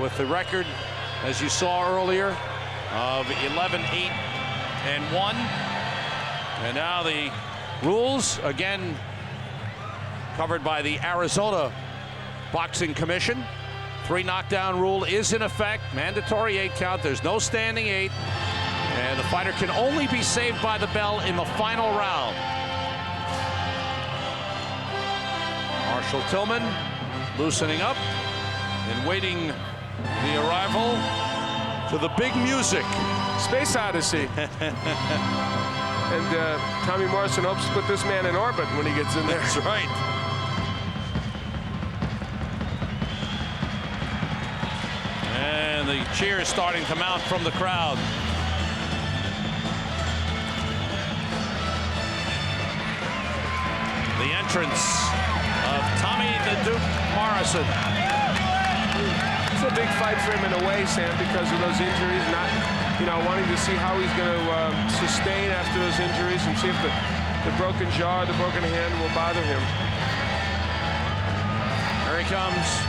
with the record, as you saw earlier, of 11-8-1. And now the rules, again, covered by the Arizona Boxing Commission. 3 knockdown rule is in effect. Mandatory 8 count. There's no standing 8. And the fighter can only be saved by the bell in the final round. Marshall Tillman loosening up and waiting the arrival to the big music. Space Odyssey. And Tommy Morrison hopes to put this man in orbit when he gets in there. That's right. And the cheers starting to mount from the crowd. The entrance of Tommy the Duke Morrison. It's a big fight for him in a way, Sam, because of those injuries. Not, wanting to see how he's going to sustain after those injuries and see if the broken jaw, the broken hand will bother him. Here he comes.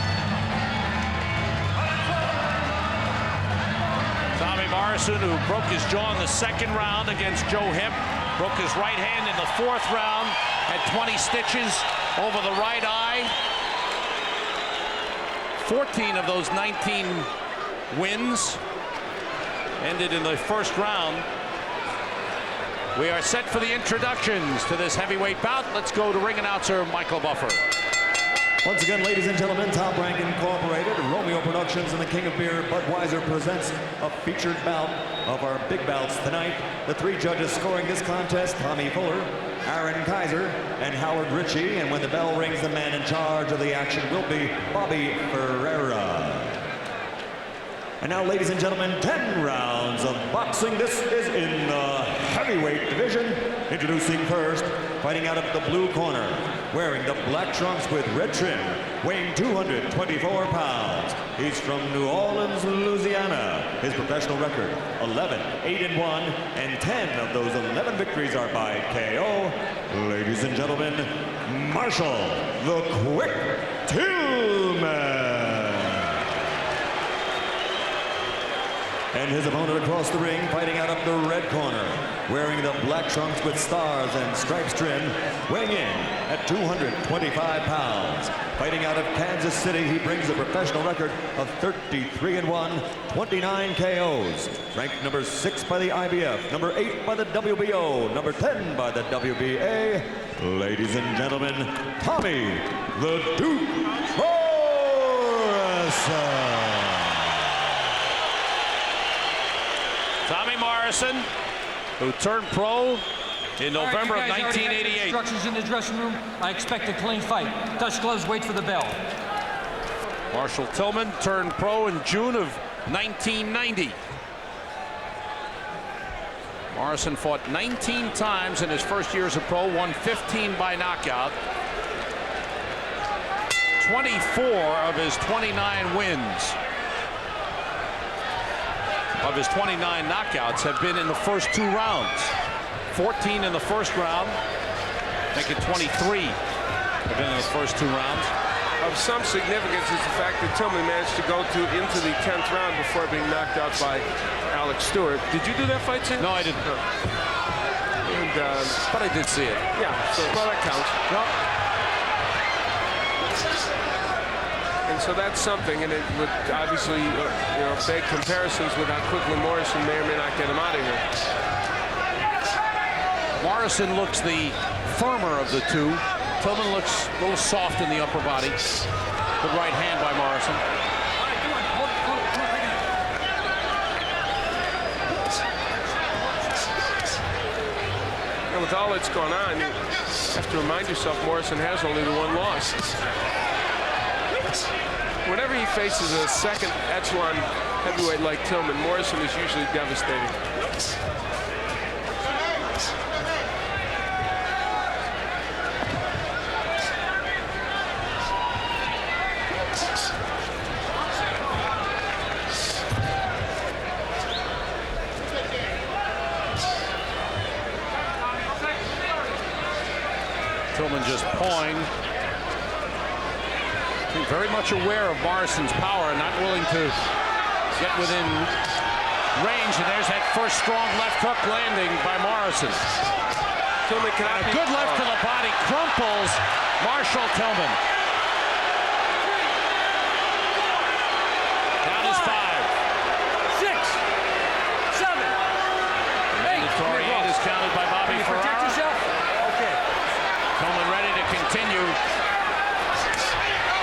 Tommy Morrison, who broke his jaw in the 2nd round against Joe Hip, broke his right hand in the 4th round, had 20 stitches over the right eye. 14 of those 19 wins ended in the 1st round. We are set for the introductions to this heavyweight bout. Let's go to ring announcer Michael Buffer. Once again, ladies and gentlemen, Top Rank Incorporated, Romeo Productions, and the King of Beer, Budweiser, presents a featured bout of our big bouts tonight. The 3 judges scoring this contest: Tommy Fuller, Aaron Kaiser, and Howard Ritchie. And when the bell rings, the man in charge of the action will be Bobby Ferreira. And now, ladies and gentlemen, 10 rounds of boxing. This is in the heavyweight division. Introducing first, fighting out of the blue corner, wearing the black trunks with red trim, weighing 224 pounds. He's from New Orleans, Louisiana. His professional record, 11-8-1, and 10 of those 11 victories are by KO. Ladies and gentlemen, Marshall the Quick Tillman. And his opponent across the ring, fighting out of the red corner, wearing the black trunks with stars and stripes trim, weighing in at 225 pounds. Fighting out of Kansas City, he brings a professional record of 33-1, 29 KOs. Ranked number 6 by the IBF, number 8 by the WBO, number 10 by the WBA. Ladies and gentlemen, Tommy the Duke Morrison. Tommy Morrison, who turned pro in November of 1988. Instructions in the dressing room. I expect a clean fight. Touch gloves, wait for the bell. Marshall Tillman turned pro in June of 1990. Morrison fought 19 times in his first year as a pro, won 15 by knockout. 24 of his 29 wins of his 29 knockouts have been in the first 2 rounds. 14 in the 1st round, making 23 have been in the first 2 rounds. Of some significance is the fact that Tillman managed to go into the 10th round before being knocked out by Alex Stewart. Did you do that fight, Sam? No, I didn't. No. And, but I did see it. Yeah, so well, that counts. No. And so that's something, and it would obviously, beg comparisons with how quickly Morrison may or may not get him out of here. Morrison looks the firmer of the 2. Tillman looks a little soft in the upper body. Good right hand by Morrison. And with all that's gone on, you have to remind yourself Morrison has only the 1 loss. Whenever he faces a 2nd echelon heavyweight like Tillman, Morrison is usually devastating. Tillman just pawing think very much aware of Morrison's power and not willing to get within range. And there's that first strong left hook landing by Morrison. Tillman cannot A good left to the body, crumples Marshall Tillman. Down is 5. 6, 7, 8. Mandatory 8 is counted by Bobby Can you protect Ferrara. yourself? Okay. Tillman ready to continue.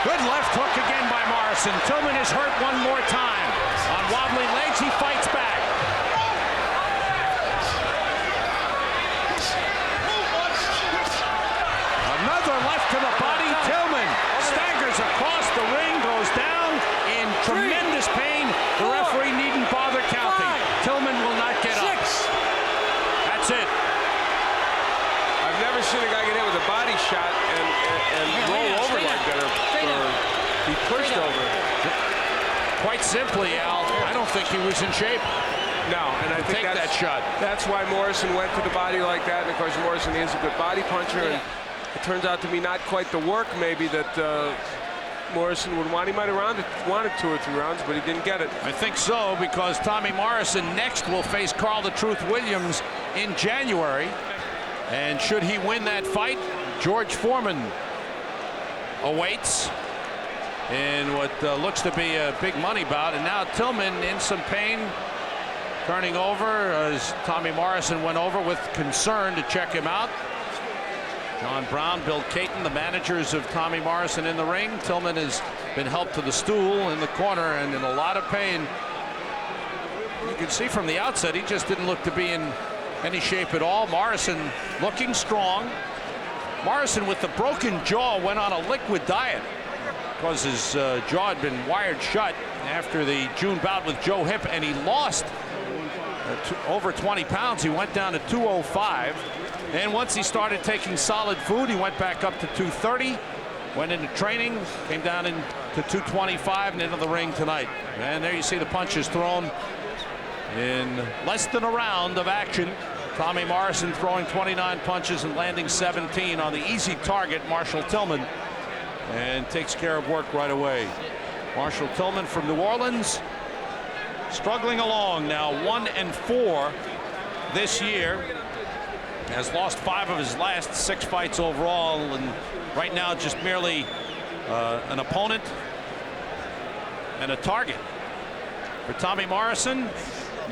Good left hook again by Morrison. Tillman is hurt one more time. On wobbling legs, he fights back. Another left to the body. Tillman staggers across the ring, goes down in tremendous pain. The referee needn't bother counting. Tillman will not get up. That's it. I've never seen a guy get hit with a body shot and roll over like that or be pushed over. Quite simply, Al, I don't think he was in shape. No, and I think Take that shot. That's why Morrison went to the body like that. And of course, Morrison is a good body puncher, and it turns out to be not quite the work maybe that Morrison would want. He might have wanted 2 or 3 rounds, but he didn't get it. I think so, because Tommy Morrison next will face Carl the Truth Williams in January. And should he win that fight, George Foreman awaits in what looks to be a big money bout. And now Tillman in some pain, turning over as Tommy Morrison went over with concern to check him out. John Brown, Bill Caton, the managers of Tommy Morrison in the ring. Tillman has been helped to the stool in the corner and in a lot of pain. You can see from the outset he just didn't look to be in any shape at all. Morrison looking strong. Morrison with the broken jaw went on a liquid diet because his jaw had been wired shut after the June bout with Joe Hipp, and he lost over 20 pounds. He went down to 205, and once he started taking solid food, he went back up to 230, went into training, came down into 225 and into the ring tonight. And there you see the punches thrown in less than a round of action. Tommy Morrison throwing 29 punches and landing 17 on the easy target, Marshall Tillman, and takes care of work right away. Marshall Tillman from New Orleans, struggling along now, 1-4 this year. Has lost 5 of his last 6 fights overall, and right now just merely an opponent and a target. For Tommy Morrison,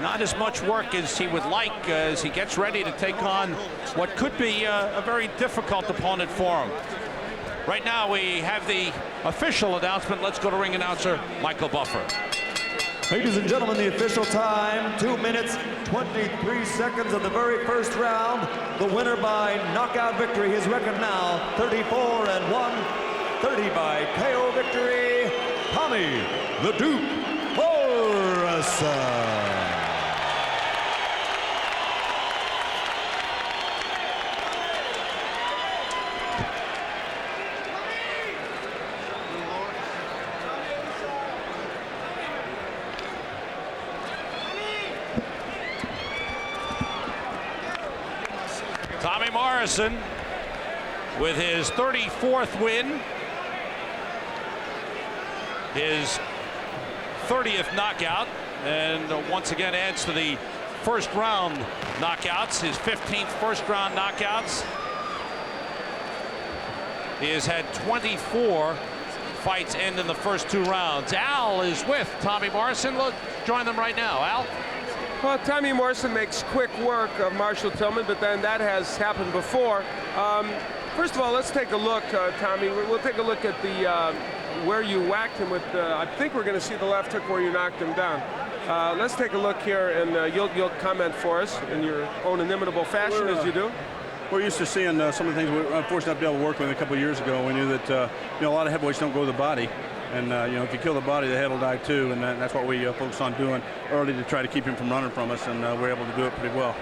not as much work as he would like as he gets ready to take on what could be a very difficult opponent for him. Right now we have the official announcement. Let's go to ring announcer Michael Buffer. Ladies and gentlemen, the official time, 2 minutes, 23 seconds of the very first round. The winner by knockout victory, his record now 34-1, 30 by KO victory, Tommy the Duke Morrison. Tommy Morrison with his 34th win, his 30th knockout, and once again adds to the first round knockouts, his 15th first round knockouts. He has had 24 fights end in the first 2 rounds. Al is with Tommy Morrison. Look, join them right now. Al? Well, Tommy Morrison makes quick work of Marshall Tillman, but then that has happened before. First of all, let's take a look, Tommy. We'll take a look at the where you whacked him with. I think we're going to see the left hook where you knocked him down. Let's take a look here, and you'll comment for us in your own inimitable fashion, as you do. We're used to seeing some of the things we were unfortunate not to be able to work with a couple of years ago. We knew that a lot of heavyweights don't go to the body. And, if you kill the body, the head will die too. And that's what we focus on doing early to try to keep him from running from us. And we're able to do it pretty well.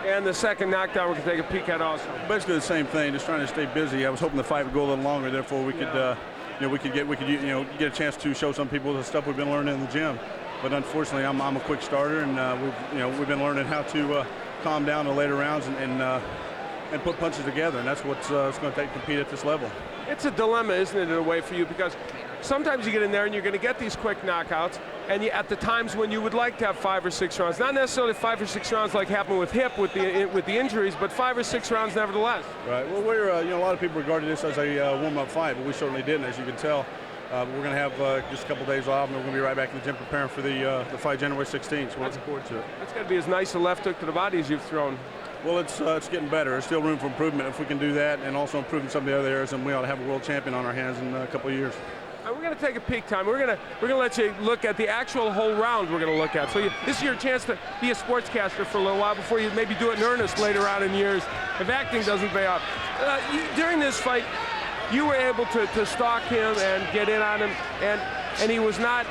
And the second knockdown, we can take a peek at also. Basically the same thing, just trying to stay busy. I was hoping the fight would go a little longer. Therefore, we could, get a chance to show some people the stuff we've been learning in the gym. But unfortunately, I'm a quick starter, and we've been learning how to calm down the later rounds and put punches together. And that's what's going to take to compete at this level. It's a dilemma, isn't it, in a way for you? Because sometimes you get in there and you're going to get these quick knockouts, and at the times when you would like to have 5 or 6 rounds, not necessarily 5 or 6 rounds like happened with hip with the injuries, but 5 or 6 rounds nevertheless. Right. Well, we're a lot of people regarded this as a warm-up fight, but we certainly didn't, as you can tell. We're going to have just a couple days off, and we're going to be right back in the gym preparing for the fight January 16th. So we're looking forward to it. That's got to be as nice a left hook to the body as you've thrown. Well, it's getting better. There's still room for improvement. If we can do that and also improve in some of the other areas, then we ought to have a world champion on our hands in a couple of years. We're going to take a peek time. We're going to let you look at the actual whole round we're going to look at. So this is your chance to be a sportscaster for a little while before you maybe do it in earnest later on in years if acting doesn't pay off. During this fight, you were able to stalk him and get in on him, and he was not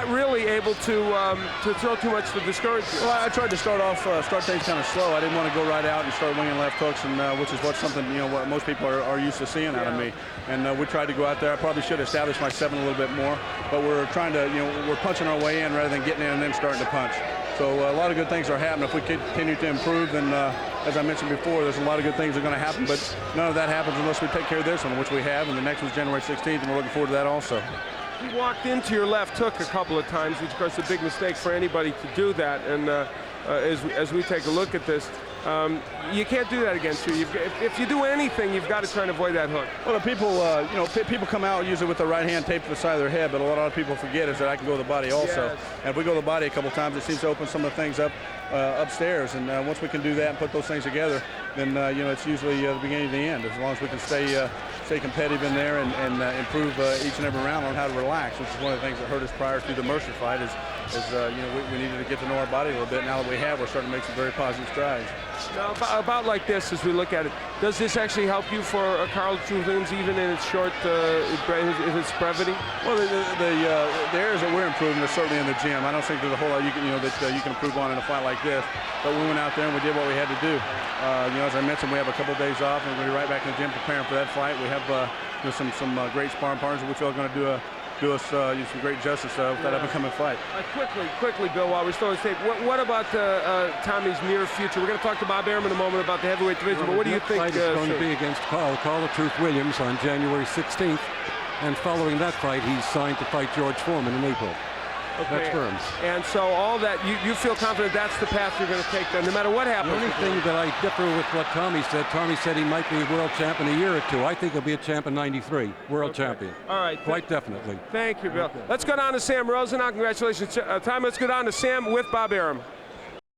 really able to throw too much to discourage you. Well, I tried to start things kind of slow. I didn't want to go right out and start winging left hooks, and which is what most people are used to seeing out of me. And we tried to go out there. I probably should have established my 7 a little bit more, but we're trying to, we're punching our way in rather than getting in and then starting to punch. So a lot of good things are happening. If we continue to improve, then as I mentioned before, there's a lot of good things that are going to happen, but none of that happens unless we take care of this one, which we have, and the next one's January 16th, and we're looking forward to that also. You walked into your left hook a couple of times, which of course is a big mistake for anybody to do that. And as we take a look at this, you can't do that against you. If you do anything, you've got to try and avoid that hook. Well, the people, people come out usually with the right hand taped to the side of their head, but a lot of people forget is that I can go to the body also. Yes. And if we go to the body a couple times, it seems to open some of the things up upstairs. And once we can do that and put those things together, then it's usually the beginning of the end. As long as we can stay competitive in there and improve each and every round on how to relax, which is one of the things that hurt us prior to the Mercer fight. We needed to get to know our body a little bit. Now that we have, we're starting to make some very positive strides. Now, about like this, as we look at it, does this actually help you for Carl Truvin's even in its short, its brevity? Well, the areas that we're improving are certainly in the gym. I don't think there's a whole lot you can improve on in a fight like this. But we went out there and we did what we had to do. As I mentioned, we have a couple of days off, and we're going to be right back in the gym preparing for that fight. We have some great sparring partners that we feel are going to do us some great justice with that up-and-coming fight. Quickly, Bill, while we're still on tape, what about Tommy's near future? We're going to talk to Bob Arum in a moment about the heavyweight division, but what do you think? The fight is going to be against Carl the Truth Williams on January 16th, and following that fight, he's signed to fight George Foreman in April. Okay. That's firm. And so all that, you feel confident that's the path you're going to take then, no matter what happens? The only thing that I differ with what Tommy said he might be a world champ in a year or two. I think he'll be a champ in '93, world champion. All right. Quite definitely. Thank you, Bill. Let's go down to Sam Rosenau. Congratulations, Tom. Let's go down to Sam with Bob Arum.